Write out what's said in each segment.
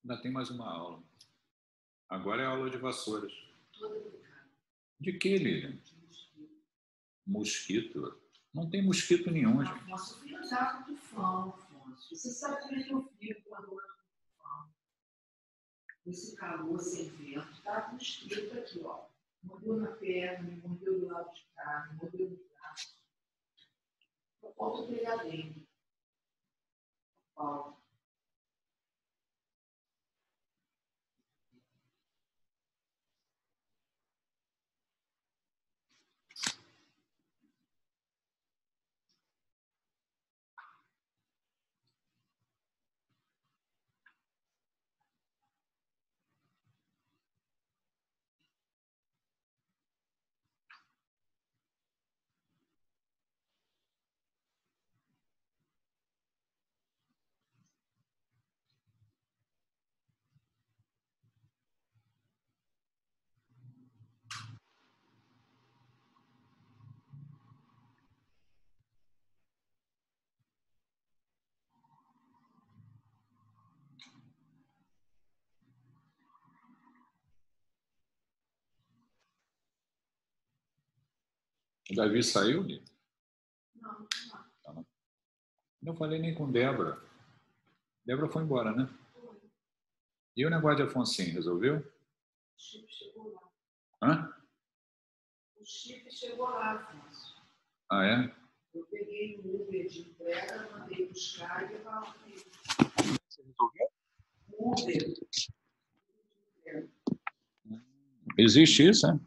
Ainda tem mais uma aula. Agora é a aula de vassouras. De que, Lilian? Mosquito? Não tem mosquito nenhum, gente. Afonso, eu fui andar com o tufão, Afonso. Você sabe como é que eu fico quando eu ando com tufão? Esse calor sem vento, tá mosquito aqui, ó. Mordeu na perna, me mordeu do lado de cá, me mordeu no braço. Eu posso pegar dentro. Ó. O Davi saiu, Lilian? Não, não. Não falei nem com Débora. Débora foi embora, né? E o negócio de Afonsinho, resolveu? O chip chegou lá. Hã? O chip chegou lá, Afonso. Ah, é? Eu peguei o Uber de entrega, mandei buscar e eu falei. Você resolveu? Uber. Existe isso, né?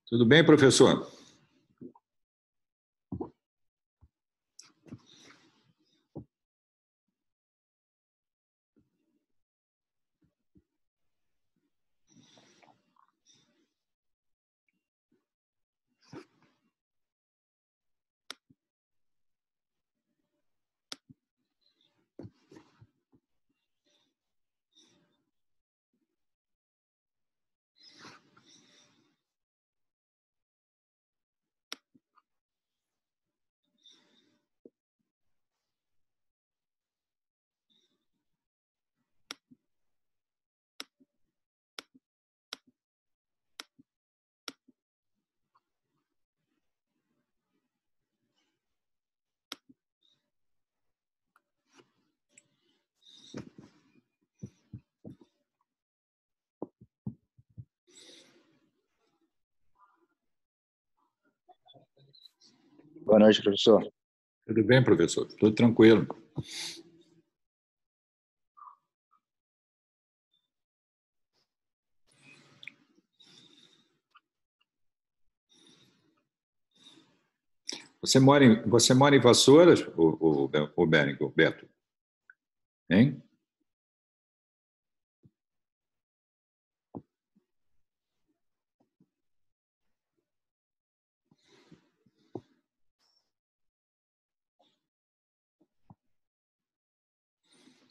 Tudo bem, professor? Boa noite, professor. Tudo bem, professor? Tudo tranquilo. Você mora em Vassouras, o Bérico, Beto? Hein?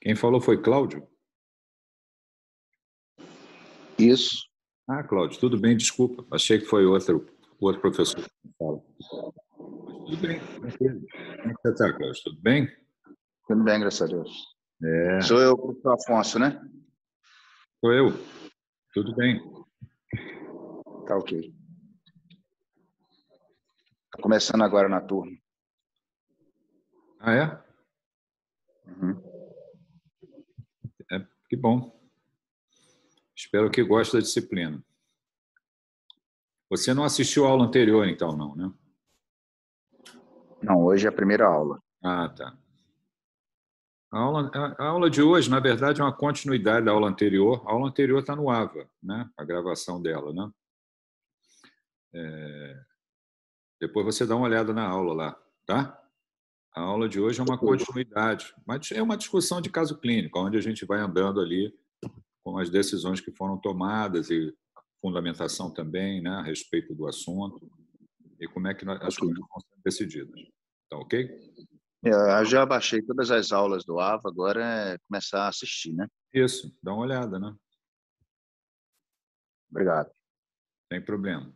Quem falou foi Cláudio? Isso. Ah, Cláudio, tudo bem, desculpa. Achei que foi outro professor que fala. Tudo bem, tranquilo. Como é que você está, Cláudio? Tudo bem? Tudo bem, graças a Deus. É, Sou eu, professor Afonso, né? sou eu. Tudo bem. Tá ok. Tá começando agora na turma. Ah, é? Uhum. É, que bom. Espero que goste da disciplina. Você não assistiu a aula anterior, então, não, né? Não, hoje é a primeira aula. Ah, tá. A aula de hoje, na verdade, é uma continuidade da aula anterior. A aula anterior está no AVA, né? A gravação dela, né? Depois você dá uma olhada na aula lá, tá? A aula de hoje é uma continuidade, mas é uma discussão de caso clínico, onde a gente vai andando ali com as decisões que foram tomadas e fundamentação também, né, a respeito do assunto e como é que as Ok. coisas vão ser decididas. Tá ok? Eu já baixei todas as aulas do AVA, agora é começar a assistir, né? Isso, dá uma olhada, né? Obrigado. Sem problema.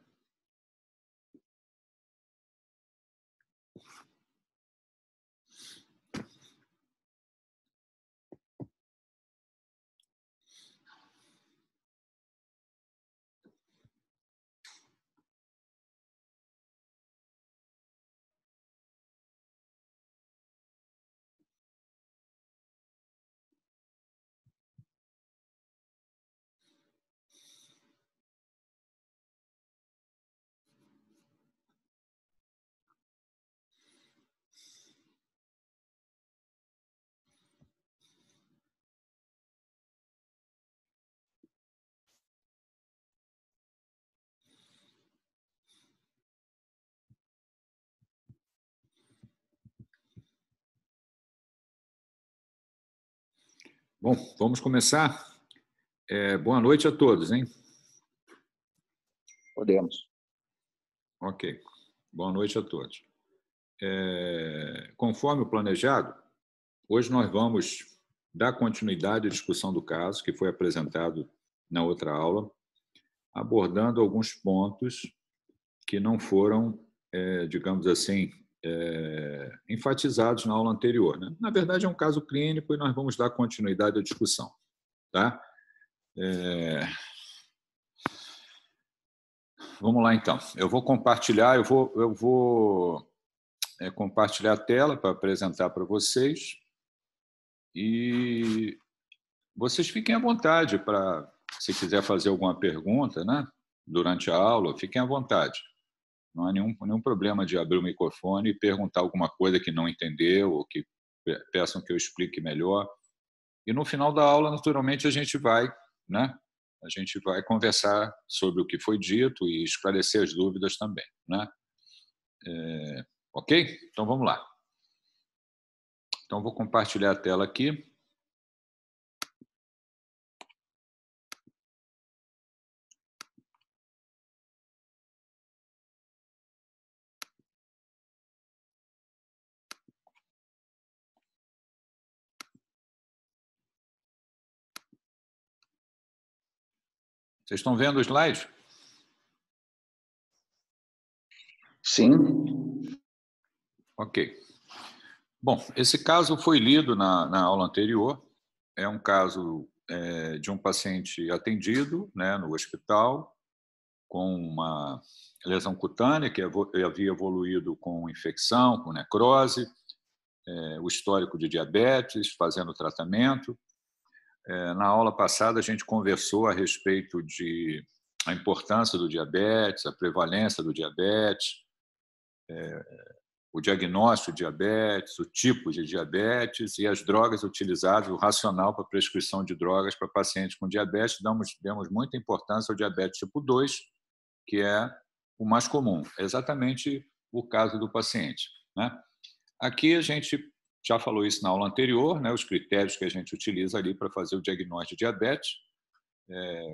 Bom, vamos começar. Boa noite a todos, hein? Podemos. Ok. Boa noite a todos. Conforme o planejado, hoje nós vamos dar continuidade à discussão do caso que foi apresentado na outra aula, abordando alguns pontos que não foram, digamos assim, enfatizados na aula anterior, né? Na verdade, é um caso clínico e nós vamos dar continuidade à discussão, tá? Vamos lá, então. Eu vou compartilhar, eu vou compartilhar a tela para apresentar para vocês e vocês fiquem à vontade para, se quiser fazer alguma pergunta, né, durante a aula, fiquem à vontade. Não há nenhum problema de abrir o microfone e perguntar alguma coisa que não entendeu ou que peçam que eu explique melhor. E no final da aula, naturalmente, a gente vai, né, a gente vai conversar sobre o que foi dito e esclarecer as dúvidas também, né? Ok? Então, vamos lá. Então, vou compartilhar a tela aqui. Vocês estão vendo o slide? Sim. Ok. Bom, esse caso foi lido na aula anterior. É um caso de um paciente atendido, né, no hospital com uma lesão cutânea que havia evoluído com infecção, com necrose, o histórico de diabetes, fazendo tratamento. Na aula passada, a gente conversou a respeito a importância do diabetes, a prevalência do diabetes, o diagnóstico de diabetes, o tipo de diabetes e as drogas utilizadas, o racional para prescrição de drogas para pacientes com diabetes. Demos muita importância ao diabetes tipo 2, que é o mais comum. É exatamente o caso do paciente, né? Aqui a gente já falou isso na aula anterior, né? Os critérios que a gente utiliza ali para fazer o diagnóstico de diabetes,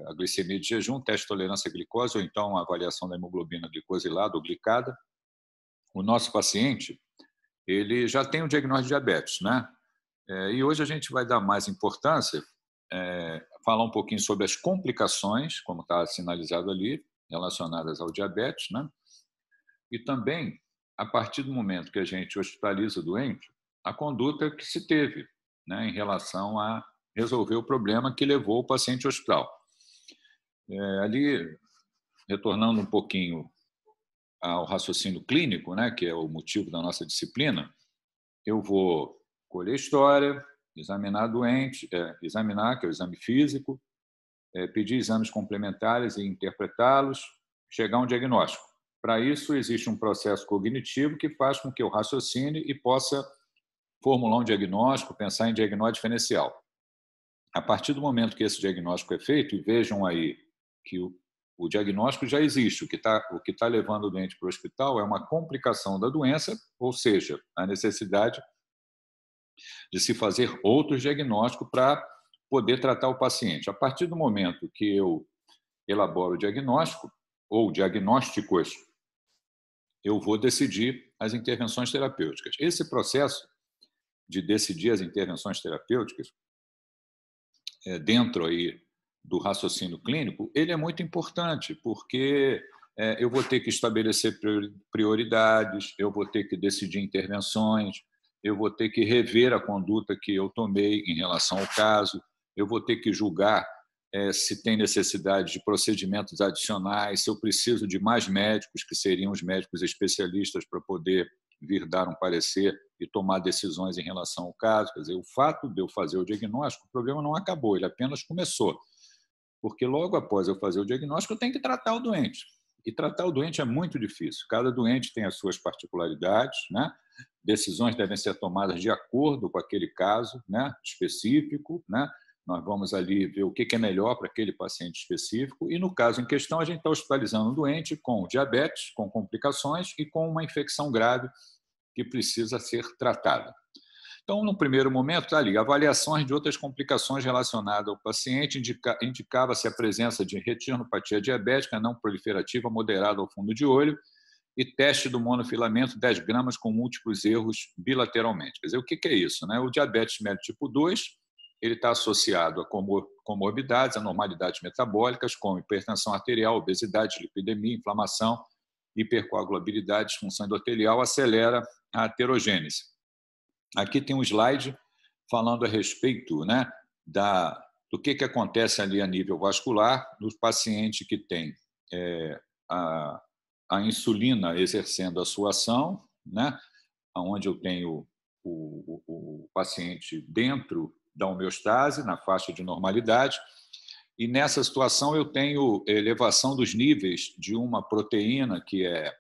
a glicemia de jejum, teste de tolerância à glicose, ou então a avaliação da hemoglobina glicosilada ou glicada. O nosso paciente, ele já tem o diagnóstico de diabetes, né? E hoje a gente vai dar mais importância, falar um pouquinho sobre as complicações, como está sinalizado ali, relacionadas ao diabetes, né? E também, a partir do momento que a gente hospitaliza o doente, a conduta que se teve, né, em relação a resolver o problema que levou o paciente ao hospital. Ali, retornando um pouquinho ao raciocínio clínico, né, que é o motivo da nossa disciplina, eu vou colher história, examinar doente, examinar, que é o exame físico, pedir exames complementares e interpretá-los, chegar a um diagnóstico. Para isso, existe um processo cognitivo que faz com que eu raciocine e possa formular um diagnóstico, pensar em diagnóstico diferencial. A partir do momento que esse diagnóstico é feito, e vejam aí que o diagnóstico já existe, o que tá levando o doente para o hospital é uma complicação da doença, ou seja, a necessidade de se fazer outros diagnósticos para poder tratar o paciente. A partir do momento que eu elaboro o diagnóstico, ou diagnósticos, eu vou decidir as intervenções terapêuticas. Esse processo de decidir as intervenções terapêuticas, dentro aí do raciocínio clínico, ele é muito importante, porque eu vou ter que estabelecer prioridades, eu vou ter que decidir intervenções, eu vou ter que rever a conduta que eu tomei em relação ao caso, eu vou ter que julgar se tem necessidade de procedimentos adicionais, se eu preciso de mais médicos, que seriam os médicos especialistas, para poder vir dar um parecer e tomar decisões em relação ao caso. Quer dizer, o fato de eu fazer o diagnóstico, o problema não acabou, ele apenas começou. Porque logo após eu fazer o diagnóstico, eu tenho que tratar o doente. E tratar o doente é muito difícil. Cada doente tem as suas particularidades, né? Decisões devem ser tomadas de acordo com aquele caso, né, específico, né? Nós vamos ali ver o que é melhor para aquele paciente específico. E, no caso em questão, a gente está hospitalizando um doente com diabetes, com complicações e com uma infecção grave que precisa ser tratada. Então, no primeiro momento, está ali, avaliações de outras complicações relacionadas ao paciente, indicava-se a presença de retinopatia diabética não proliferativa moderada ao fundo de olho e teste do monofilamento 10 gramas com múltiplos erros bilateralmente. Quer dizer, o que é isso, né? O diabetes mellitus tipo 2, ele está associado a comorbidades, anormalidades metabólicas, como hipertensão arterial, obesidade, lipidemia, inflamação, hipercoagulabilidade, disfunção endotelial, acelera a aterogênese. Aqui tem um slide falando a respeito, né, do que acontece ali a nível vascular no paciente que tem a insulina exercendo a sua ação, né, onde eu tenho o paciente dentro da homeostase, na faixa de normalidade, e nessa situação eu tenho elevação dos níveis de uma proteína que é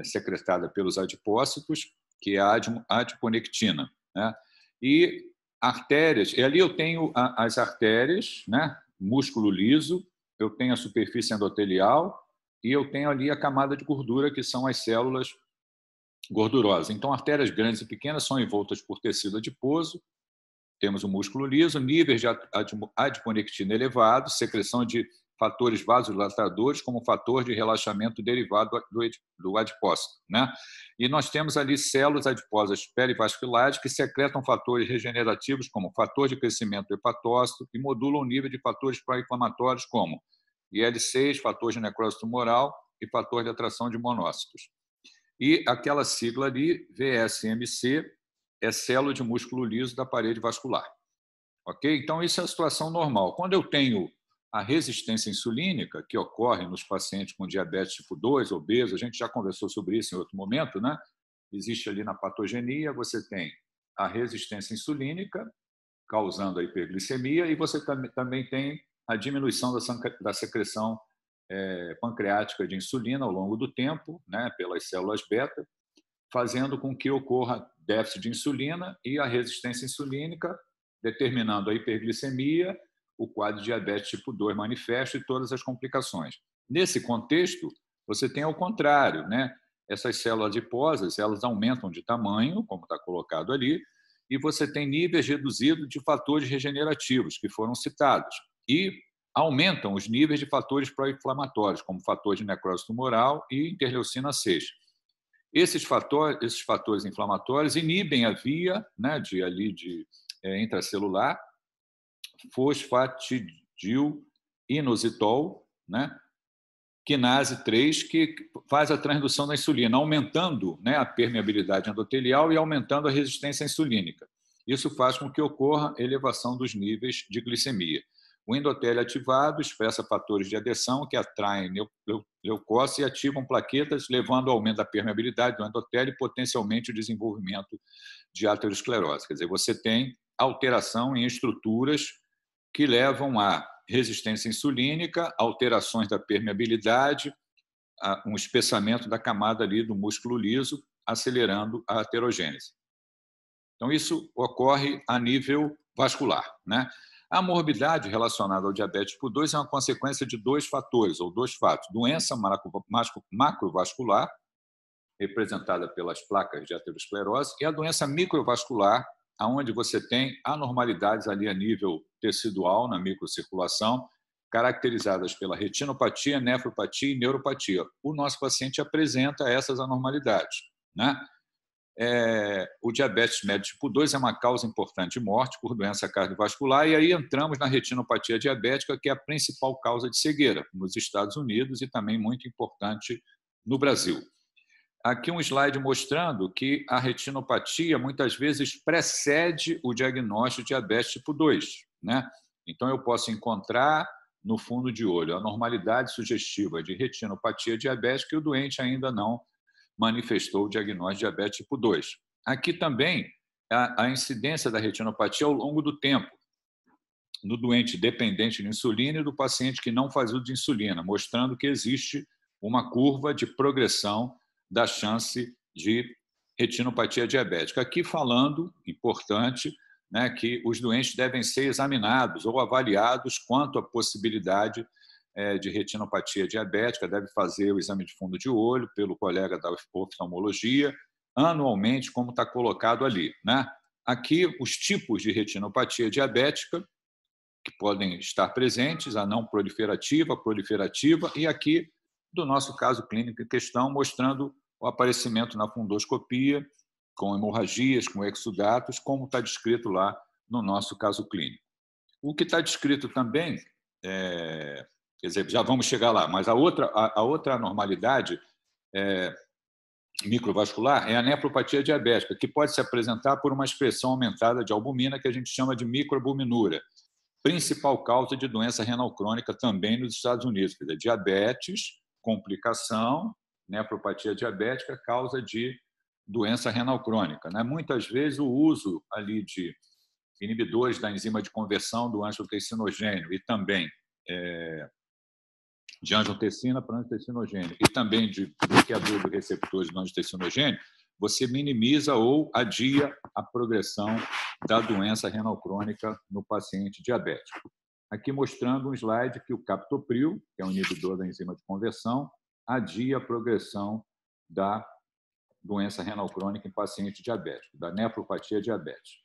secretada pelos adipócitos, que é a adiponectina, né? E artérias, e ali eu tenho as artérias, né, músculo liso, eu tenho a superfície endotelial e eu tenho ali a camada de gordura, que são as células gordurosas. Então, artérias grandes e pequenas são envoltas por tecido adiposo, temos o músculo liso, níveis de adiponectina elevados, secreção de fatores vasodilatadores como fator de relaxamento derivado do adipócito, né? E nós temos ali células adiposas perivasculares que secretam fatores regenerativos como fator de crescimento do hepatócito e modulam o nível de fatores pró-inflamatórios como IL-6, fator de necrose tumoral e fator de atração de monócitos. E aquela sigla ali, VSMC, é célula de músculo liso da parede vascular. Ok? Então, isso é a situação normal. Quando eu tenho a resistência insulínica, que ocorre nos pacientes com diabetes tipo 2, obeso, a gente já conversou sobre isso em outro momento, né? Existe ali na patogenia, você tem a resistência insulínica, causando a hiperglicemia, e você também tem a diminuição da secreção pancreática de insulina ao longo do tempo, né, pelas células beta, fazendo com que ocorra déficit de insulina e a resistência insulínica, determinando a hiperglicemia, o quadro de diabetes tipo 2 manifesto e todas as complicações. Nesse contexto, você tem ao contrário, né? Essas células adiposas, elas aumentam de tamanho, como está colocado ali, e você tem níveis reduzidos de fatores regenerativos, que foram citados, e aumentam os níveis de fatores pró-inflamatórios, como fator de necrose tumoral e interleucina 6. Esses fatores inflamatórios inibem a via, né, de intracelular, fosfatidil-inositol, né, quinase 3, que faz a transdução da insulina, aumentando, né, a permeabilidade endotelial e aumentando a resistência insulínica. Isso faz com que ocorra elevação dos níveis de glicemia. O endotélio ativado expressa fatores de adesão que atraem leucócitos e ativam plaquetas, levando ao aumento da permeabilidade do endotélio e potencialmente o desenvolvimento de aterosclerose. Quer dizer, você tem alteração em estruturas que levam a resistência insulínica, alterações da permeabilidade, um espessamento da camada ali do músculo liso, acelerando a aterogênese. Então, isso ocorre a nível vascular, né? A morbidade relacionada ao diabetes tipo 2 é uma consequência de dois fatores, ou dois fatos. Doença macrovascular, representada pelas placas de aterosclerose, e a doença microvascular, onde você tem anormalidades ali a nível tecidual, na microcirculação, caracterizadas pela retinopatia, nefropatia e neuropatia. O nosso paciente apresenta essas anormalidades, né? O diabetes médio tipo 2 é uma causa importante de morte por doença cardiovascular, e aí entramos na retinopatia diabética, que é a principal causa de cegueira nos Estados Unidos e também muito importante no Brasil. Aqui um slide mostrando que a retinopatia muitas vezes precede o diagnóstico de diabetes tipo 2, né? Então, eu posso encontrar no fundo de olho a normalidade sugestiva de retinopatia diabética e o doente ainda não manifestou o diagnóstico de diabetes tipo 2. Aqui também a incidência da retinopatia ao longo do tempo, no doente dependente de insulina e do paciente que não faz uso de insulina, mostrando que existe uma curva de progressão da chance de retinopatia diabética. Aqui falando, importante, né, que os doentes devem ser examinados ou avaliados quanto à possibilidade de retinopatia diabética, deve fazer o exame de fundo de olho pelo colega da oftalmologia, anualmente, como está colocado ali, né? Aqui, os tipos de retinopatia diabética que podem estar presentes, a não proliferativa, a proliferativa, e aqui, do nosso caso clínico em questão, mostrando o aparecimento na fundoscopia, com hemorragias, com exudatos, como está descrito lá no nosso caso clínico. O que está descrito também quer dizer, já vamos chegar lá, mas a outra anormalidade microvascular é a nefropatia diabética, que pode se apresentar por uma expressão aumentada de albumina, que a gente chama de microalbuminúria, principal causa de doença renal crônica também nos Estados Unidos, quer dizer, diabetes, complicação, nefropatia diabética, causa de doença renal crônica, né? Muitas vezes o uso ali de inibidores da enzima de conversão do angiotensinogênio e também de angiotensina para angiotensinogênio e também de bloqueador de receptores do angiotensinogênio, você minimiza ou adia a progressão da doença renal crônica no paciente diabético. aqui mostrando um slide que o captopril, que é um inibidor da enzima de conversão, adia a progressão da doença renal crônica em paciente diabético, da nefropatia diabética.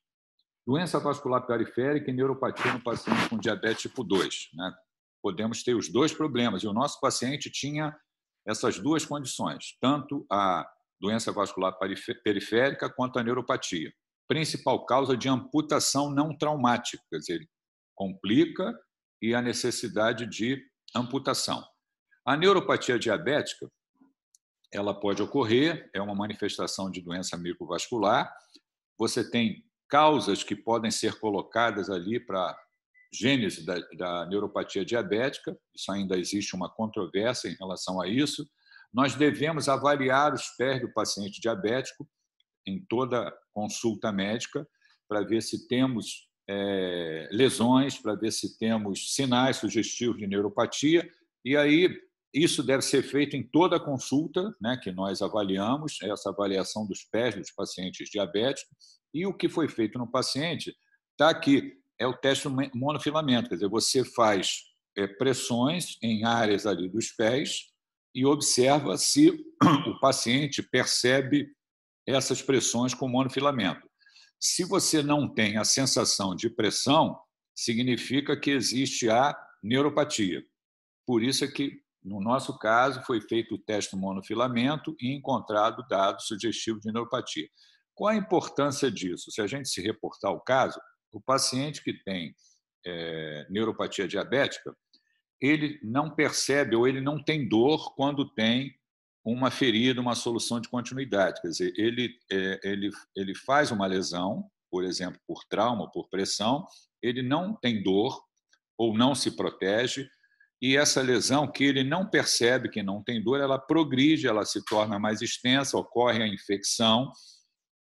Doença vascular periférica e neuropatia no paciente com diabetes tipo 2. Né? Podemos ter os dois problemas, e o nosso paciente tinha essas duas condições, tanto a doença vascular periférica quanto a neuropatia. Principal causa de amputação não traumática, quer dizer, complica e a necessidade de amputação. A neuropatia diabética, ela pode ocorrer, é uma manifestação de doença microvascular. Você tem causas que podem ser colocadas ali para gênese da neuropatia diabética, isso ainda existe uma controvérsia em relação a isso. Nós devemos avaliar os pés do paciente diabético em toda consulta médica para ver se temos lesões, para ver se temos sinais sugestivos de neuropatia, e aí isso deve ser feito em toda a consulta, né, que nós avaliamos, essa avaliação dos pés dos pacientes diabéticos, e o que foi feito no paciente está aqui, é o teste monofilamento, quer dizer, você faz pressões em áreas ali dos pés e observa se o paciente percebe essas pressões com monofilamento. Se você não tem a sensação de pressão, significa que existe a neuropatia. Por isso é que, no nosso caso, foi feito o teste monofilamento e encontrado dado sugestivo de neuropatia. Qual a importância disso? Se a gente se reportar ao caso, o paciente que tem neuropatia diabética, ele não percebe ou ele não tem dor quando tem uma ferida, uma solução de continuidade. Quer dizer, ele faz uma lesão, por exemplo, por trauma, por pressão, ele não tem dor ou não se protege, e essa lesão, que ele não percebe que não tem dor, ela progride, ela se torna mais extensa, ocorre a infecção,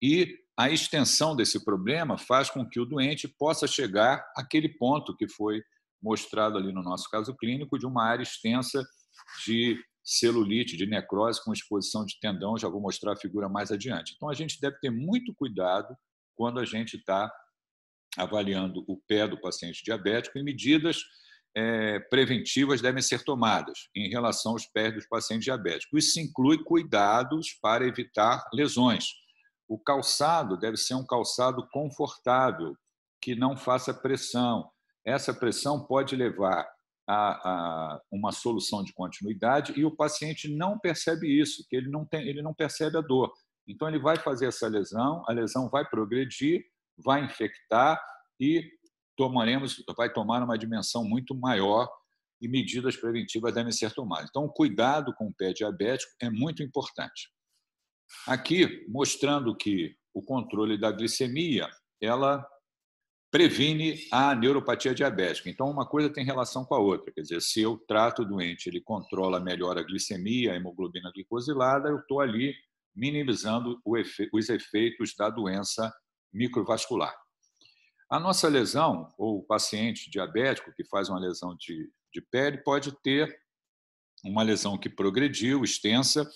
e a extensão desse problema faz com que o doente possa chegar àquele ponto que foi mostrado ali no nosso caso clínico, de uma área extensa de celulite, de necrose com exposição de tendão, já vou mostrar a figura mais adiante. Então, a gente deve ter muito cuidado quando a gente está avaliando o pé do paciente diabético, e medidas preventivas devem ser tomadas em relação aos pés dos pacientes diabéticos. Isso inclui cuidados para evitar lesões. O calçado deve ser um calçado confortável, que não faça pressão. Essa pressão pode levar a uma solução de continuidade, e o paciente não percebe isso, que ele não percebe a dor. Então, ele vai fazer essa lesão, a lesão vai progredir, vai infectar e vai tomar uma dimensão muito maior, e medidas preventivas devem ser tomadas. Então, o cuidado com o pé diabético é muito importante. Aqui, mostrando que o controle da glicemia, ela previne a neuropatia diabética. Então, uma coisa tem relação com a outra. Quer dizer, se eu trato o doente, ele controla melhor a glicemia, a hemoglobina glicosilada, eu estou ali minimizando os efeitos da doença microvascular. A nossa lesão, ou o paciente diabético que faz uma lesão de pele, pode ter uma lesão que progrediu, extensa.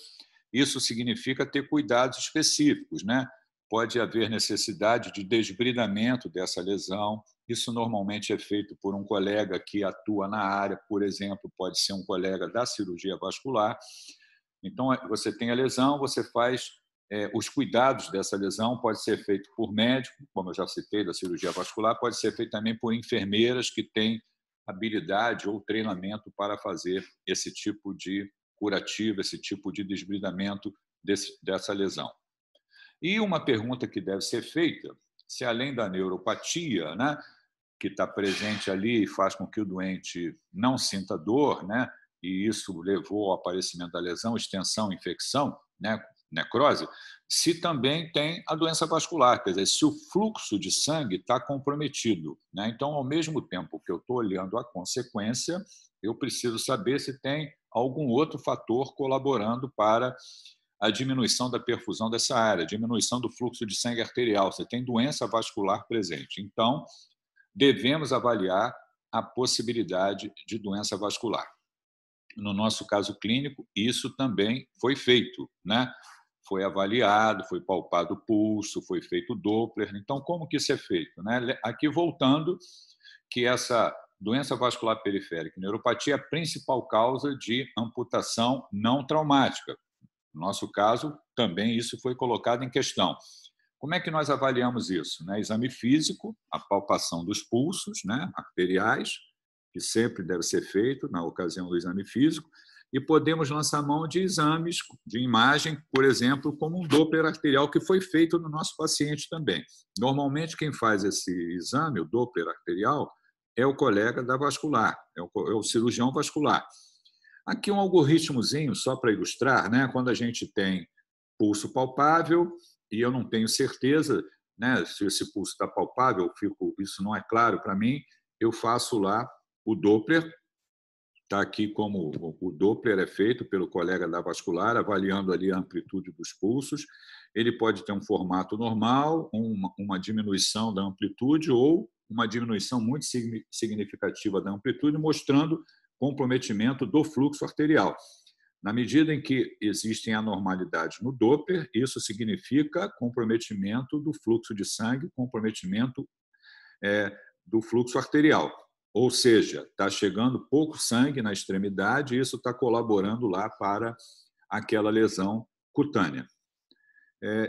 Isso significa ter cuidados específicos, né? Pode haver necessidade de desbridamento dessa lesão. Isso normalmente é feito por um colega que atua na área, por exemplo, pode ser um colega da cirurgia vascular. Então, você tem a lesão, você faz os cuidados dessa lesão, pode ser feito por médico, como eu já citei, da cirurgia vascular, pode ser feito também por enfermeiras que têm habilidade ou treinamento para fazer esse tipo de curativo, esse tipo de desbridamento dessa lesão. E uma pergunta que deve ser feita, se além da neuropatia, né, que está presente ali e faz com que o doente não sinta dor, né, e isso levou ao aparecimento da lesão, extensão, infecção, né, necrose, se também tem a doença vascular, quer dizer, se o fluxo de sangue está comprometido, né? Então, ao mesmo tempo que eu estou olhando a consequência, eu preciso saber se tem algum outro fator colaborando para a diminuição da perfusão dessa área, diminuição do fluxo de sangue arterial. Você tem doença vascular presente. Então, devemos avaliar a possibilidade de doença vascular. No nosso caso clínico, isso também foi feito, né? Foi avaliado, foi palpado o pulso, foi feito o Doppler. Então, como que isso é feito, né? Aqui, voltando, que essa doença vascular periférica e neuropatia é a principal causa de amputação não traumática. No nosso caso, também isso foi colocado em questão. Como é que nós avaliamos isso? Exame físico, a palpação dos pulsos, arteriais, que sempre deve ser feito na ocasião do exame físico, e podemos lançar mão de exames de imagem, por exemplo, como um Doppler arterial, que foi feito no nosso paciente também. Normalmente, quem faz esse exame, o Doppler arterial, é o colega da vascular, é o cirurgião vascular. Aqui um algoritmozinho, só para ilustrar, quando a gente tem pulso palpável, e eu não tenho certeza se esse pulso está palpável, isso não é claro para mim, eu faço lá o Doppler. Está aqui como o Doppler é feito pelo colega da vascular, avaliando ali a amplitude dos pulsos. Ele pode ter um formato normal, uma diminuição da amplitude ou uma diminuição muito significativa da amplitude, mostrando comprometimento do fluxo arterial. Na medida em que existem anormalidades no Doppler, isso significa comprometimento do fluxo de sangue, comprometimento do fluxo arterial. Ou seja, está chegando pouco sangue na extremidade e isso está colaborando lá para aquela lesão cutânea.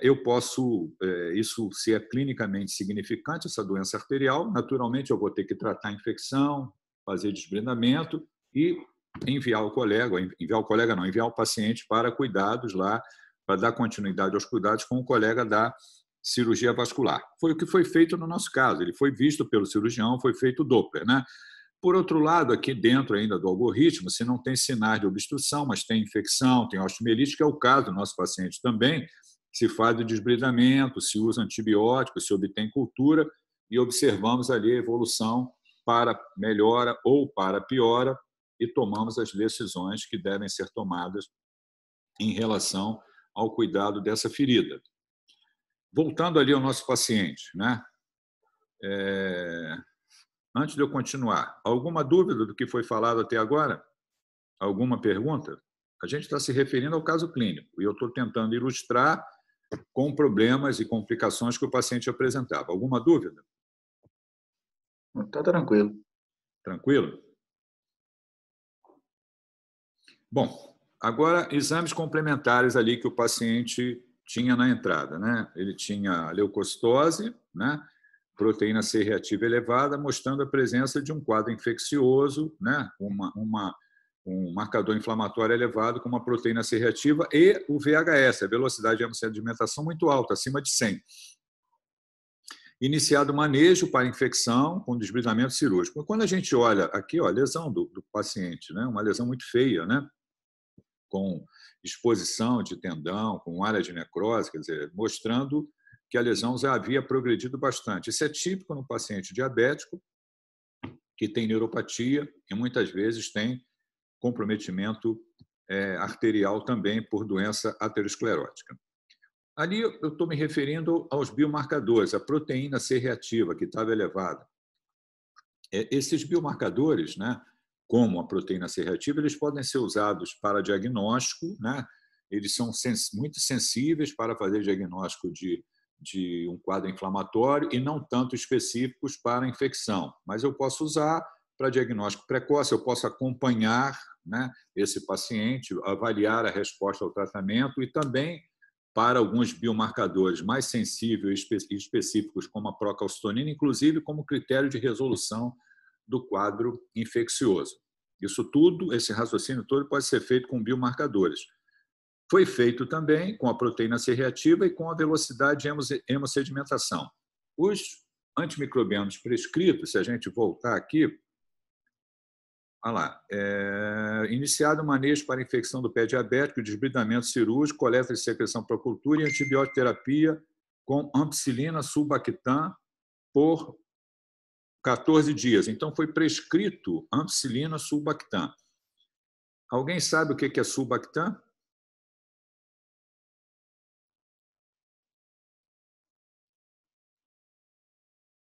Eu posso, isso se é clinicamente significante, essa doença arterial, naturalmente eu vou ter que tratar a infecção, fazer desbrindamento e enviar o paciente para cuidados lá, para dar continuidade aos cuidados com o colega da cirurgia vascular. Foi o que foi feito no nosso caso, ele foi visto pelo cirurgião, foi feito o Doppler, Por outro lado, aqui dentro ainda do algoritmo, se não tem sinais de obstrução, mas tem infecção, tem osteomielite, que é o caso do nosso paciente também, se faz o desbridamento, se usa antibióticos, se obtém cultura e observamos ali a evolução para melhora ou para piora e tomamos as decisões que devem ser tomadas em relação ao cuidado dessa ferida. Voltando ali ao nosso paciente, antes de eu continuar, alguma dúvida do que foi falado até agora? Alguma pergunta? A gente está se referindo ao caso clínico e eu estou tentando ilustrar com problemas e complicações que o paciente apresentava. Alguma dúvida? Está tranquilo. Tranquilo? Bom, agora exames complementares ali que o paciente tinha na entrada, Ele tinha leucocitose, proteína C reativa elevada, mostrando a presença de um quadro infeccioso, um marcador inflamatório elevado com uma proteína C reativa e o VHS, a velocidade de hemossedimentação muito alta, acima de 100. Iniciado o manejo para infecção com desbridamento cirúrgico. Quando a gente olha aqui, a lesão do paciente, uma lesão muito feia, com exposição de tendão, com área de necrose, quer dizer, mostrando que a lesão já havia progredido bastante. Isso é típico no paciente diabético, que tem neuropatia e muitas vezes tem comprometimento arterial também por doença aterosclerótica. Ali eu estou me referindo aos biomarcadores, a proteína C reativa, que estava elevada. Esses biomarcadores, como a proteína C reativa, eles podem ser usados para diagnóstico, eles são muito sensíveis para fazer diagnóstico de um quadro inflamatório e não tanto específicos para infecção. Mas eu posso usar para diagnóstico precoce, eu posso acompanhar esse paciente, avaliar a resposta ao tratamento e também para alguns biomarcadores mais sensíveis e específicos, como a procalcitonina, inclusive como critério de resolução do quadro infeccioso. Isso tudo, esse raciocínio todo pode ser feito com biomarcadores. Foi feito também com a proteína C reativa e com a velocidade de hemossedimentação. Os antimicrobianos prescritos, se a gente voltar aqui, olha lá, iniciado o manejo para infecção do pé diabético, desbridamento cirúrgico, coleta de secreção para cultura e antibiótico terapia com ampicilina, sulbactam por 14 dias. Então, foi prescrito ampicilina, sulbactam. Alguém sabe o que é sulbactam?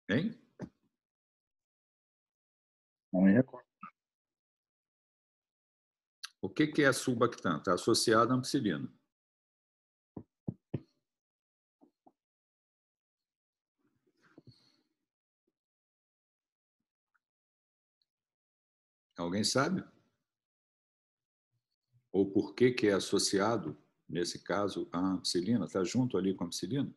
Hein? Não me recordo. O que é sulbactam? Está associado à ampicilina. Alguém sabe? Ou por que que é associado, nesse caso, à ampicilina? Está junto ali com a ampicilina?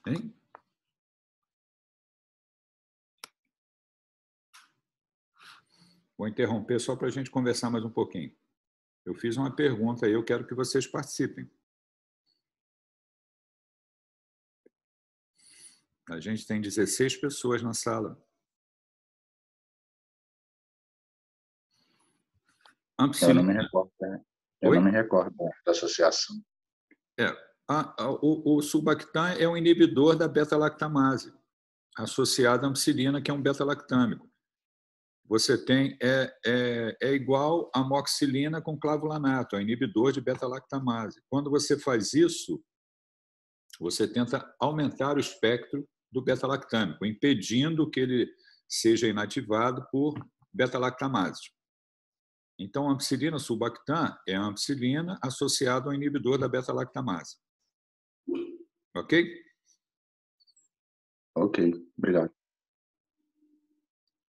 Hein? Vou interromper só para a gente conversar mais um pouquinho. Eu fiz uma pergunta e eu quero que vocês participem. A gente tem 16 pessoas na sala. Eu não me recordo, né? Eu Oi? não me recordo da associação. O sulbactam é um inibidor da beta-lactamase, associado à ampicilina, que é um beta-lactâmico. Você tem é igual a amoxicilina com clavulanato, é um inibidor de beta-lactamase. Quando você faz isso, você tenta aumentar o espectro do beta-lactâmico, impedindo que ele seja inativado por beta-lactamase. Então, a ampicilina sulbactam é a ampicilina associada ao inibidor da beta-lactamase. Ok? Ok, obrigado.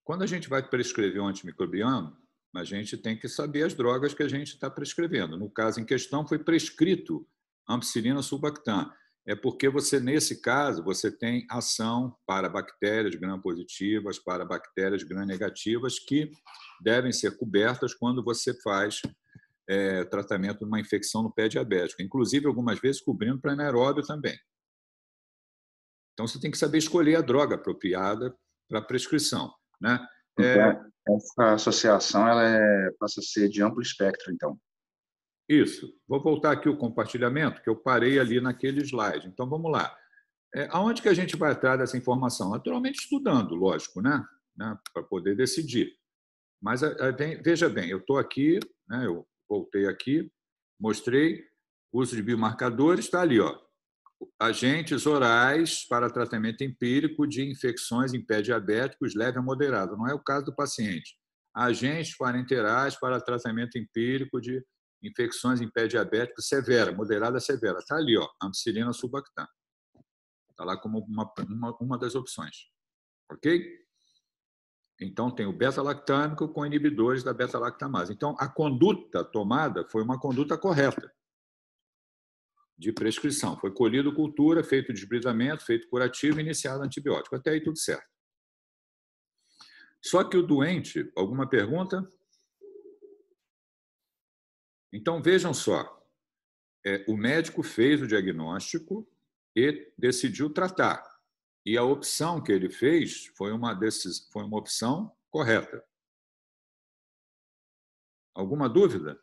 Quando a gente vai prescrever um antimicrobiano, a gente tem que saber as drogas que a gente está prescrevendo. No caso em questão, foi prescrito ampicilina sulbactam. É porque você, nesse caso, você tem ação para bactérias gram-positivas, para bactérias gram-negativas, que devem ser cobertas quando você faz tratamento de uma infecção no pé diabético. Inclusive, algumas vezes, cobrindo para anaeróbio também. Então, você tem que saber escolher a droga apropriada para a prescrição, né? Então, essa associação passa a ser de amplo espectro, então. Isso. Vou voltar aqui o compartilhamento, que eu parei ali naquele slide. Então, vamos lá. Aonde que a gente vai atrás dessa informação? Naturalmente, estudando, lógico, né? Para poder decidir. Mas, veja bem, eu estou aqui, né? Eu voltei aqui, mostrei, uso de biomarcadores, está ali, ó. Agentes orais para tratamento empírico de infecções em pé diabéticos leve a moderado. Não é o caso do paciente. Agentes parenterais para tratamento empírico de infecções em pé diabético severa, moderada a severa. Está ali, ó, ampicilina sulbactam. Está lá como uma das opções. Ok? Então, tem o beta-lactâmico com inibidores da beta-lactamase. Então, a conduta tomada foi uma conduta correta de prescrição. Foi colhido cultura, feito desbridamento, feito curativo e iniciado antibiótico. Até aí tudo certo. Só que o doente, alguma pergunta? Então, vejam só. O médico fez o diagnóstico e decidiu tratar. E a opção que ele fez foi uma opção correta. Alguma dúvida?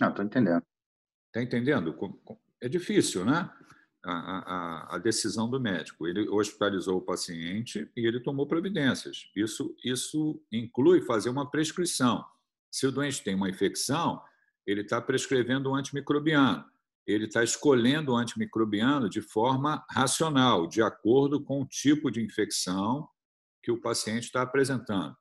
Não, estou entendendo. Está entendendo? É difícil, né? A decisão do médico. Ele hospitalizou o paciente e ele tomou providências. Isso inclui fazer uma prescrição. Se o doente tem uma infecção, ele está prescrevendo um antimicrobiano. Ele está escolhendo o antimicrobiano de forma racional, de acordo com o tipo de infecção que o paciente está apresentando.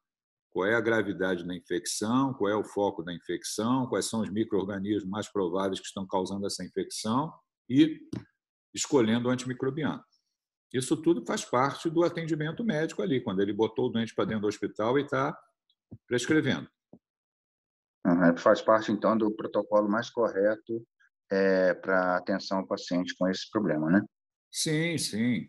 Qual é a gravidade da infecção, qual é o foco da infecção, quais são os micro-organismos mais prováveis que estão causando essa infecção e escolhendo o antimicrobiano. Isso tudo faz parte do atendimento médico ali, quando ele botou o doente para dentro do hospital e está prescrevendo. Faz parte, então, do protocolo mais correto para atenção ao paciente com esse problema, né? Sim, sim.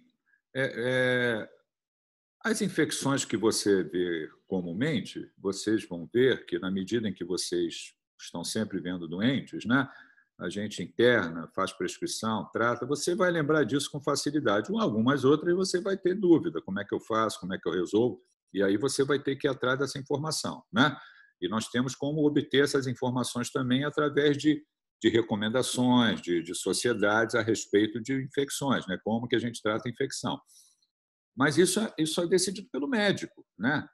As infecções que você vê comumente, vocês vão ver que, na medida em que vocês estão sempre vendo doentes, né? A gente interna, faz prescrição, trata, você vai lembrar disso com facilidade. Algumas outras você vai ter dúvida, como é que eu faço, como é que eu resolvo, e aí você vai ter que ir atrás dessa informação, né? E nós temos como obter essas informações também através de recomendações, de sociedades a respeito de infecções, né? Como que a gente trata a infecção. Mas isso é decidido pelo médico, né?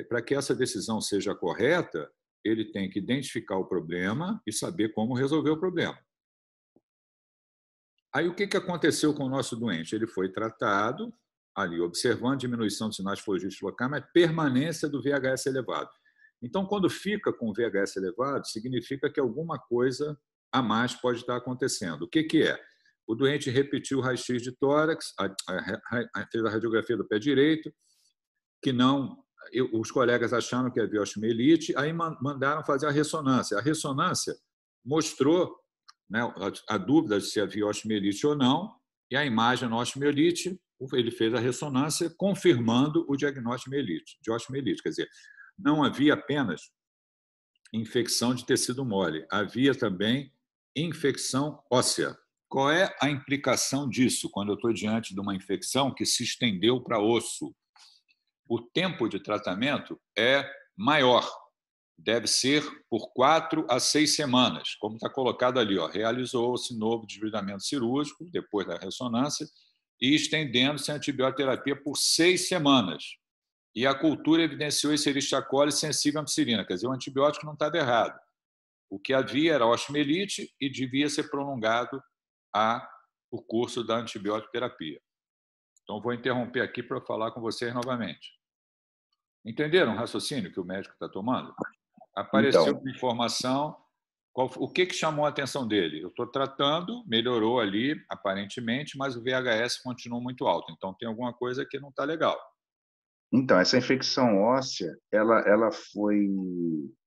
Para que essa decisão seja correta, ele tem que identificar o problema e saber como resolver o problema. Aí, o que aconteceu com o nosso doente? Ele foi tratado, ali, observando diminuição de sinais flogísticos locais, mas permanência do VHS elevado. Então, quando fica com o VHS elevado, significa que alguma coisa a mais pode estar acontecendo. O que é? O doente repetiu o raio-x de tórax, fez a radiografia do pé direito, que não... Os colegas acharam que havia osteomielite, aí mandaram fazer a ressonância. A ressonância mostrou, né, a dúvida de se havia osteomielite ou não, e a imagem na osteomielite, ele fez a ressonância confirmando o diagnóstico de osteomielite. Quer dizer, não havia apenas infecção de tecido mole, havia também infecção óssea. Qual é a implicação disso quando eu estou diante de uma infecção que se estendeu para osso? O tempo de tratamento é maior, deve ser por 4 a 6 semanas, como está colocado ali. Realizou-se novo desbridamento cirúrgico, depois da ressonância, e estendendo-se a antibioterapia por 6 semanas. E a cultura evidenciou Escherichia coli sensível à ampicilina, quer dizer, o antibiótico não estava errado. O que havia era osteomielite e devia ser prolongado o curso da antibioterapia. Então, vou interromper aqui para falar com vocês novamente. Entenderam o raciocínio que o médico está tomando? Apareceu uma informação. O que chamou a atenção dele? Eu estou tratando, melhorou ali, aparentemente, mas o VHS continua muito alto. Então, tem alguma coisa que não está legal. Então, essa infecção óssea, ela foi...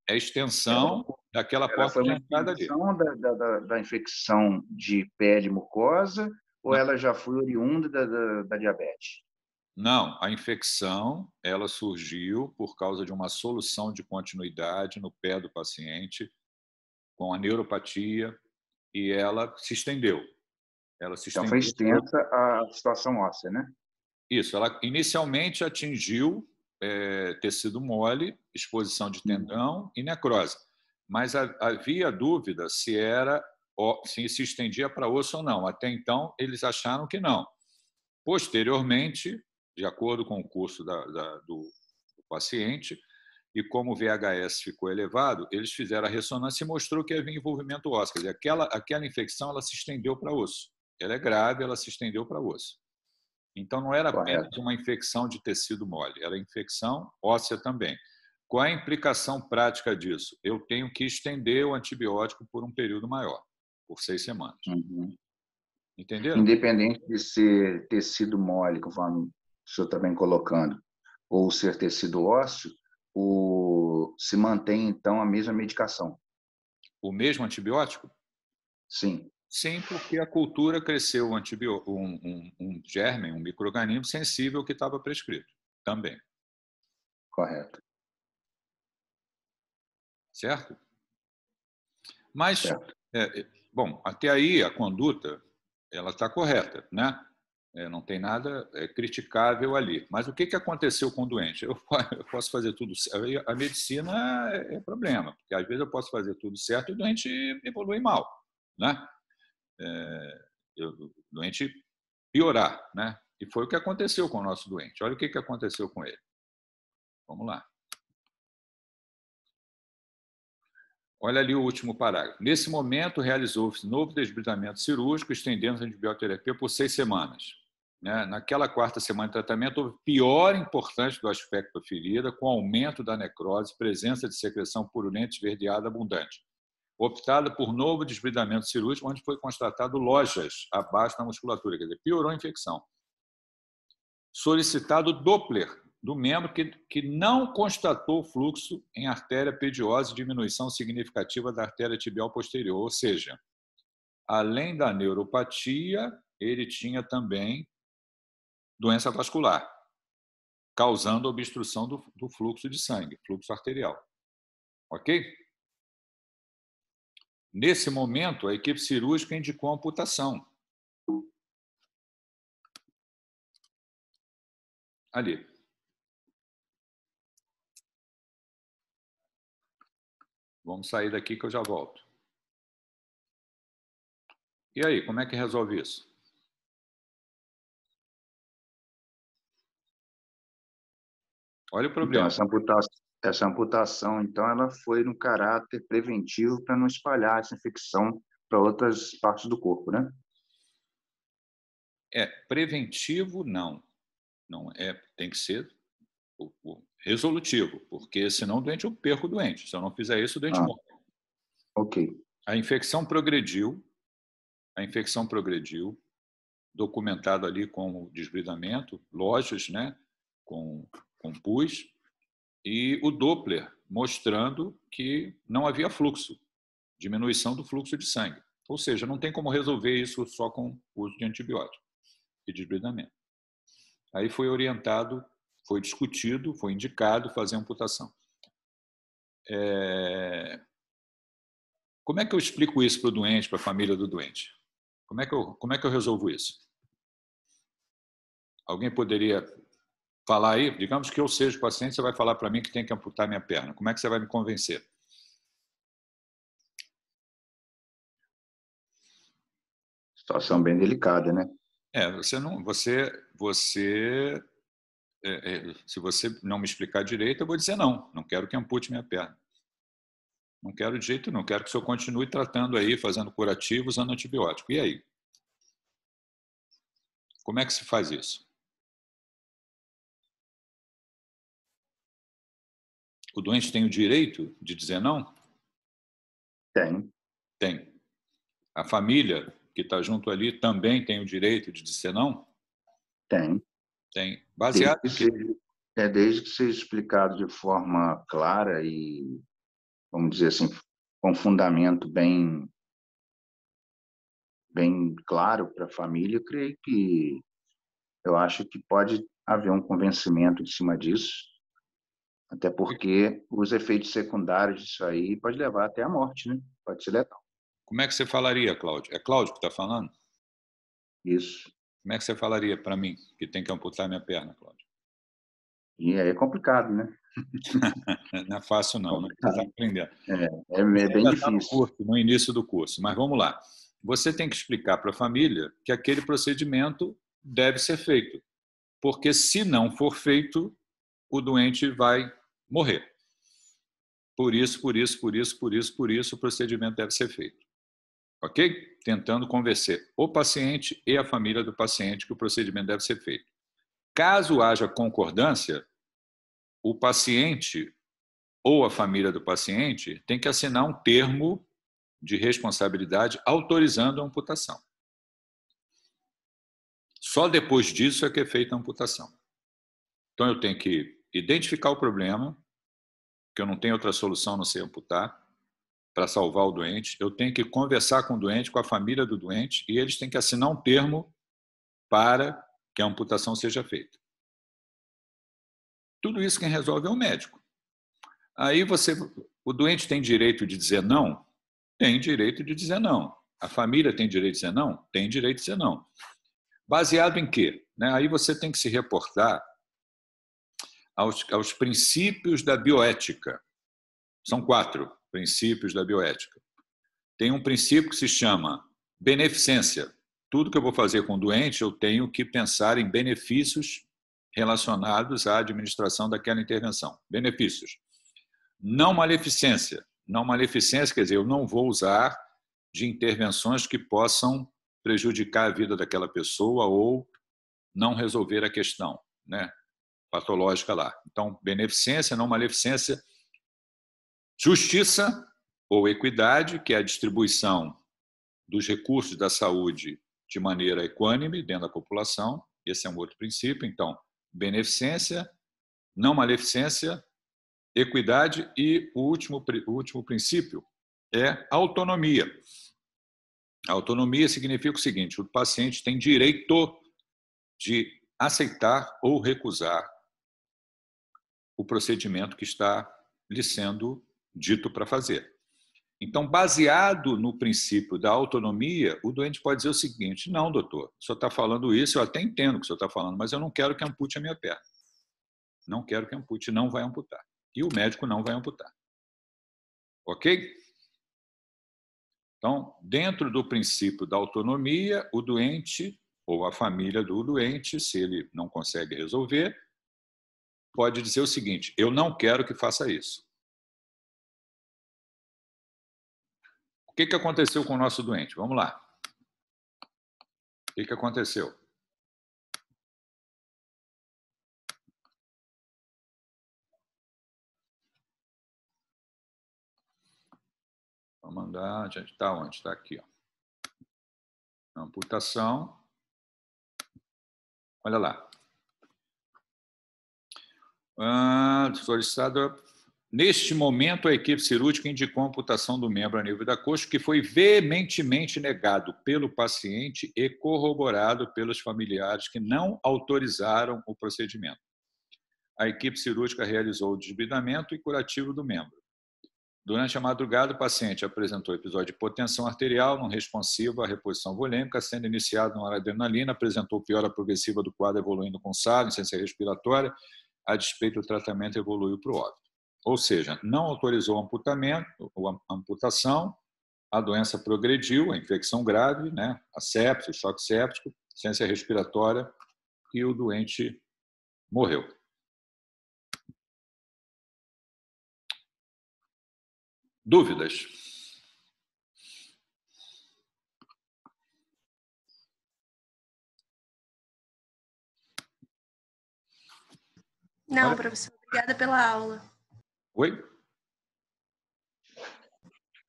É a extensão daquela porta de entrada ali. Ela foi uma extensão da infecção de pele mucosa ou não. Ela já foi oriunda da diabetes? Não, a infecção ela surgiu por causa de uma solução de continuidade no pé do paciente com a neuropatia e ela se estendeu. Então, foi extensa a situação óssea, né? Isso, ela inicialmente atingiu tecido mole, exposição de tendão e necrose, mas havia dúvida se se estendia para osso ou não. Até então, eles acharam que não. Posteriormente, de acordo com o curso do paciente, e como o VHS ficou elevado, eles fizeram a ressonância e mostrou que havia envolvimento ósseo. Quer dizer, aquela infecção ela se estendeu para osso. Ela é grave, ela se estendeu para osso. Então, não era apenas uma infecção de tecido mole, era infecção óssea também. Qual é a implicação prática disso? Eu tenho que estender o antibiótico por um período maior, por 6 semanas. Uhum. Entenderam? Independente de ser tecido mole, conforme o senhor está bem colocando, ou ser tecido ósseo, se mantém, então, a mesma medicação? O mesmo antibiótico? Sim. Sim, porque a cultura cresceu um germe, um micro-organismo sensível que estava prescrito também. Correto. Certo? Mas, certo. Bom, até aí a conduta ela está correta, né? Não tem nada criticável ali. Mas o que aconteceu com o doente? Eu posso fazer tudo certo. A medicina é problema, porque às vezes eu posso fazer tudo certo e o doente evolui mal, né? O doente piorar, né? E foi o que aconteceu com o nosso doente. Olha o que aconteceu com ele. Vamos lá. Olha ali o último parágrafo. Nesse momento, realizou-se novo desbridamento cirúrgico, estendendo a antibioterapia por 6 semanas. Naquela 4ª semana de tratamento, houve pior importante do aspecto da ferida, com aumento da necrose, presença de secreção purulenta esverdeada abundante. Optada por novo desbridamento cirúrgico, onde foi constatado lojas abaixo da musculatura, quer dizer, piorou a infecção. Solicitado Doppler do membro que não constatou fluxo em artéria pediose e diminuição significativa da artéria tibial posterior, ou seja, além da neuropatia, ele tinha também doença vascular, causando obstrução do fluxo de sangue, fluxo arterial. Ok? Nesse momento, a equipe cirúrgica indicou amputação. Ali. Vamos sair daqui que eu já volto. E aí, como é que resolve isso? Olha o problema. Então, essa amputação, então, ela foi no caráter preventivo para não espalhar essa infecção para outras partes do corpo, né? Preventivo, não. Não é, tem que ser. resolutivo, porque senão o doente, eu perco o doente. Se eu não fizer isso, o doente morre. Ok. A infecção progrediu, documentado ali com o desbridamento, lojas, né, com pus, e o Doppler mostrando que não havia fluxo, diminuição do fluxo de sangue. Ou seja, não tem como resolver isso só com o uso de antibiótico e desbridamento. Aí foi orientado, foi discutido, foi indicado fazer amputação. Como é que eu explico isso para o doente, para a família do doente? Como é que eu resolvo isso? Alguém poderia falar aí? Digamos que eu seja o paciente, você vai falar para mim que tem que amputar minha perna. Como é que você vai me convencer? Situação bem delicada, né? Se você não me explicar direito, eu vou dizer não quero que ampute minha perna. Não quero de jeito nenhum, quero que o senhor continue tratando aí, fazendo curativo, usando antibiótico. E aí? Como é que se faz isso? O doente tem o direito de dizer não? Tem. Tem. A família que está junto ali também tem o direito de dizer não? Tem. Tem. Baseado em quê? Desde que seja explicado de forma clara e, vamos dizer assim, com fundamento bem claro para a família, eu acho que pode haver um convencimento em cima disso, até porque os efeitos secundários disso aí pode levar até a morte, né? Pode ser letal. Como é que você falaria, Cláudio? É Cláudio que está falando? Isso. Como é que você falaria para mim que tem que amputar minha perna, Cláudio? E aí é complicado, né? Não é fácil, não. Você está Complicado. aprendendo. É Você bem ainda está no difícil. curso, no início do curso, mas vamos lá. Você tem que explicar para a família que aquele procedimento deve ser feito, porque se não for feito, o doente vai morrer. Por isso, o procedimento deve ser feito. Ok? Tentando convencer o paciente e a família do paciente que o procedimento deve ser feito. Caso haja concordância, o paciente ou a família do paciente tem que assinar um termo de responsabilidade autorizando a amputação. Só depois disso é que é feita a amputação. Então, eu tenho que identificar o problema, que eu não tenho outra solução a não ser amputar, para salvar o doente. Eu tenho que conversar com o doente, com a família do doente, e eles têm que assinar um termo para que a amputação seja feita. Tudo isso quem resolve é o médico. Aí o doente tem direito de dizer não? Tem direito de dizer não. A família tem direito de dizer não? Tem direito de dizer não. Baseado em quê? Aí você tem que se reportar aos princípios da bioética. São 4 princípios da bioética. Tem um princípio que se chama beneficência. Tudo que eu vou fazer com o doente, eu tenho que pensar em benefícios relacionados à administração daquela intervenção. Benefícios. Não maleficência. Não maleficência quer dizer, eu não vou usar de intervenções que possam prejudicar a vida daquela pessoa ou não resolver a questão, né, patológica lá. Então, beneficência, não maleficência. Justiça ou equidade, que é a distribuição dos recursos da saúde de maneira equânime dentro da população. Esse é um outro princípio. Então, beneficência, não maleficência, equidade e o último princípio é autonomia. A autonomia significa o seguinte: o paciente tem direito de aceitar ou recusar o procedimento que está lhe sendo dito para fazer. Então, baseado no princípio da autonomia, o doente pode dizer o seguinte: não, doutor, o senhor está falando isso, eu até entendo o que o senhor está falando, mas eu não quero que ampute a minha perna. Não quero que ampute, não vai amputar. E o médico não vai amputar. Ok? Então, dentro do princípio da autonomia, o doente ou a família do doente, se ele não consegue resolver, pode dizer o seguinte: eu não quero que faça isso. O que aconteceu com o nosso doente? Vamos lá. O que aconteceu? A gente está onde? Está aqui. Ó. Amputação. Olha lá. Solicitado. Neste momento, a equipe cirúrgica indicou a amputação do membro a nível da coxa, que foi veementemente negado pelo paciente e corroborado pelos familiares que não autorizaram o procedimento. A equipe cirúrgica realizou o desbridamento e curativo do membro. Durante a madrugada, o paciente apresentou episódio de hipotensão arterial não responsiva à reposição volêmica, sendo iniciado na noradrenalina, apresentou piora progressiva do quadro evoluindo com SAD, insuficiência respiratória, a despeito do tratamento evoluiu para o óbito. Ou seja, não autorizou o amputamento, a amputação, a doença progrediu, a infecção grave, né, a sepse, o choque séptico, insuficiência respiratória e o doente morreu. Dúvidas? Não, professor. Obrigada pela aula. Oi?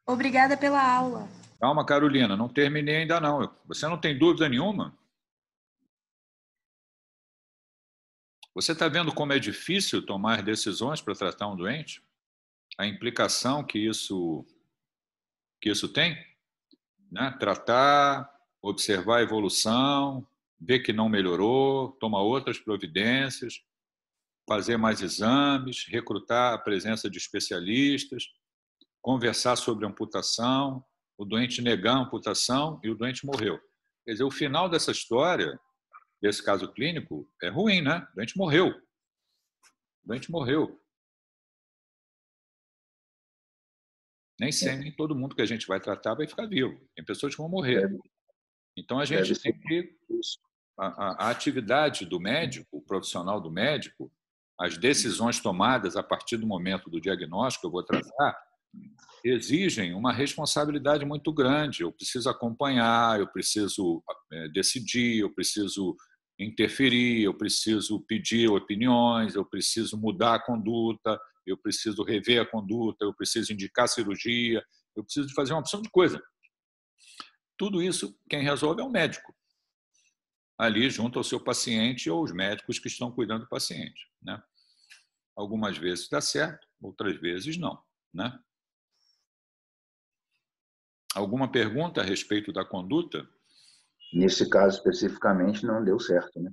Obrigada pela aula. Calma, Carolina, não terminei ainda não. Você não tem dúvida nenhuma? Você está vendo como é difícil tomar decisões para tratar um doente? A implicação que isso tem? Né? Tratar, observar a evolução, ver que não melhorou, tomar outras providências, fazer mais exames, recrutar a presença de especialistas, conversar sobre amputação, o doente negar a amputação e o doente morreu. Quer dizer, o final dessa história, desse caso clínico, é ruim, né? O doente morreu. O doente morreu. Nem todo mundo que a gente vai tratar vai ficar vivo. Tem pessoas que vão morrer. Então, a gente tem que... A atividade do médico, o profissional do médico, as decisões tomadas a partir do momento do diagnóstico que eu vou tratar, exigem uma responsabilidade muito grande. Eu preciso acompanhar, eu preciso decidir, eu preciso interferir, eu preciso pedir opiniões, eu preciso mudar a conduta, eu preciso rever a conduta, eu preciso indicar cirurgia, eu preciso de fazer uma opção de coisa. Tudo isso, quem resolve é o médico, ali junto ao seu paciente ou os médicos que estão cuidando do paciente, né? Algumas vezes dá certo, outras vezes não, né? Alguma pergunta a respeito da conduta? Nesse caso especificamente não deu certo, né?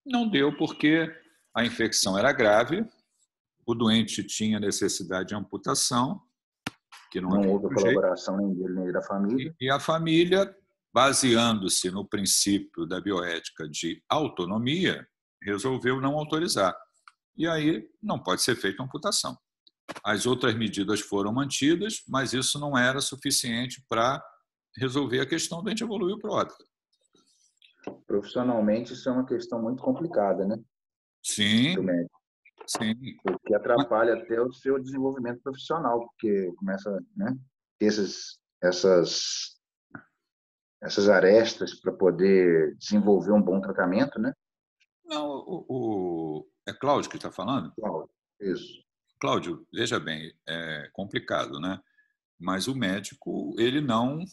Não deu porque a infecção era grave, o doente tinha necessidade de amputação, que não houve colaboração nem dele nem da família. E a família, baseando-se no princípio da bioética de autonomia, resolveu não autorizar. E aí não pode ser feita amputação. As outras medidas foram mantidas, mas isso não era suficiente para resolver a questão, o doente evoluiu para o óbito. Profissionalmente, isso é uma questão muito complicada, né? Sim, do médico. Sim. Porque atrapalha até o seu desenvolvimento profissional, porque começa, né, ter essas arestas para poder desenvolver um bom tratamento, né? Não, é Cláudio que está falando? Cláudio, isso. Cláudio, veja bem, é complicado, né? Mas o médico, ele não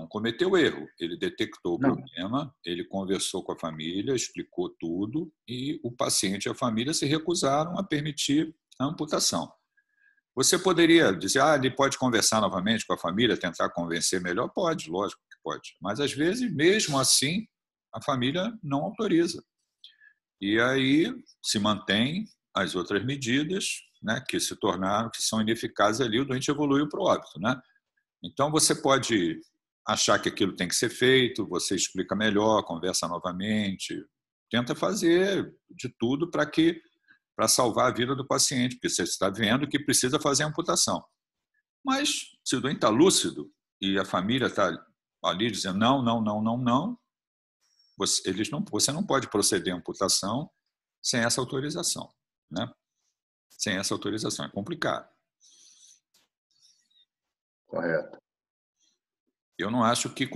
cometeu erro. Ele detectou o problema, ele conversou com a família, explicou tudo e o paciente e a família se recusaram a permitir a amputação. Você poderia dizer, ele pode conversar novamente com a família, tentar convencer melhor? Pode, lógico que pode. Mas, às vezes, mesmo assim, a família não autoriza. E aí se mantém as outras medidas, né, que se tornaram, que são ineficazes ali, o doente evoluiu para o óbito, né? Então, você pode achar que aquilo tem que ser feito, você explica melhor, conversa novamente, tenta fazer de tudo para salvar a vida do paciente, porque você está vendo que precisa fazer a amputação. Mas, se o doente está lúcido e a família está ali dizendo não, você não pode proceder à amputação sem essa autorização, né? Sem essa autorização, é complicado. Correto. Eu não acho que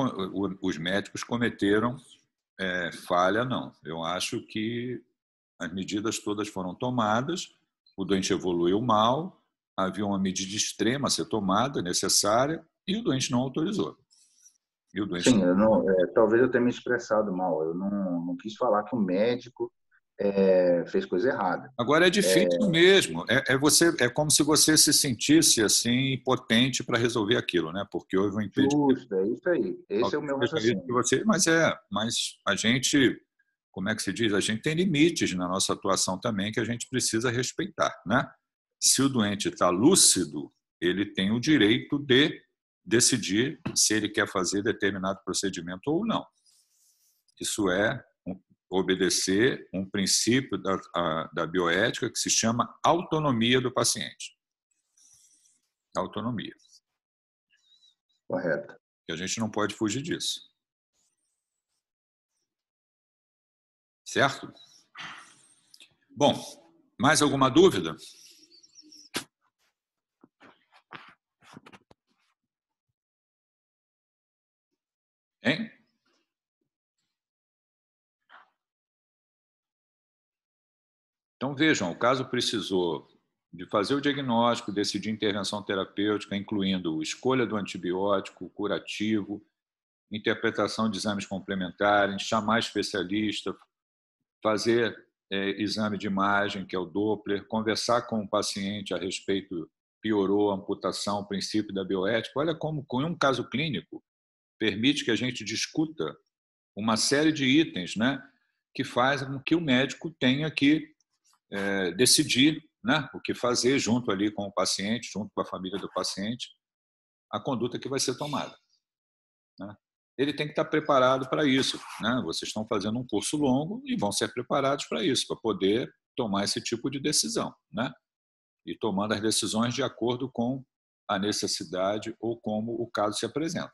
os médicos cometeram falha, não. Eu acho que as medidas todas foram tomadas, o doente evoluiu mal, havia uma medida extrema a ser tomada, necessária, e o doente não autorizou. E o doente Sim, eu não, talvez eu tenha me expressado mal. Eu não quis falar que o médico fez coisa errada. Agora é difícil mesmo. É como se você se sentisse assim impotente para resolver aquilo, né? Porque houve um impedimento. Justo, é isso aí. Esse é o meu raciocínio. Mas a gente, como é que se diz? A gente tem limites na nossa atuação também que a gente precisa respeitar, né? Se o doente está lúcido, ele tem o direito de decidir se ele quer fazer determinado procedimento ou não. Isso é obedecer um princípio da bioética que se chama autonomia do paciente. Autonomia. Correto. E a gente não pode fugir disso. Certo? Bom, mais alguma dúvida? Hein? Então, vejam, o caso precisou de fazer o diagnóstico, decidir intervenção terapêutica, incluindo escolha do antibiótico, curativo, interpretação de exames complementares, chamar especialista, fazer exame de imagem, que é o Doppler, conversar com o paciente a respeito, piorou a amputação, o princípio da bioética. Olha como, com um caso clínico, permite que a gente discuta uma série de itens, né, que fazem com que o médico tenha que decidir, né, o que fazer junto ali com o paciente, junto com a família do paciente, a conduta que vai ser tomada. Né? Ele tem que estar preparado para isso. Né? Vocês estão fazendo um curso longo e vão ser preparados para isso, para poder tomar esse tipo de decisão. Né? E tomando as decisões de acordo com a necessidade ou como o caso se apresenta.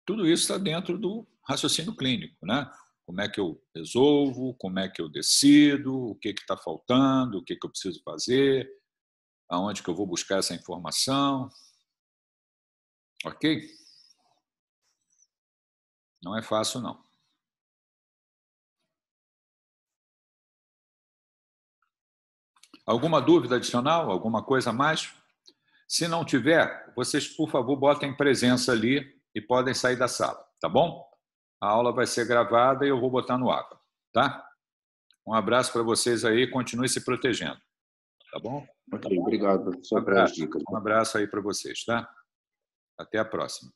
Tudo isso está dentro do raciocínio clínico. Né? Como é que eu resolvo, como é que eu decido, o que está faltando, o que eu preciso fazer, aonde que eu vou buscar essa informação. Ok? Não é fácil, não. Alguma dúvida adicional? Alguma coisa a mais? Se não tiver, vocês, por favor, botem presença ali e podem sair da sala, tá bom? A aula vai ser gravada e eu vou botar no ar, tá? Um abraço para vocês aí, continue se protegendo, tá bom? Ok, obrigado, professor, pelas dicas. Um abraço aí para vocês, tá? Até a próxima.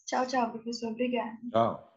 Tchau, tchau, professor. Obrigada. Tchau.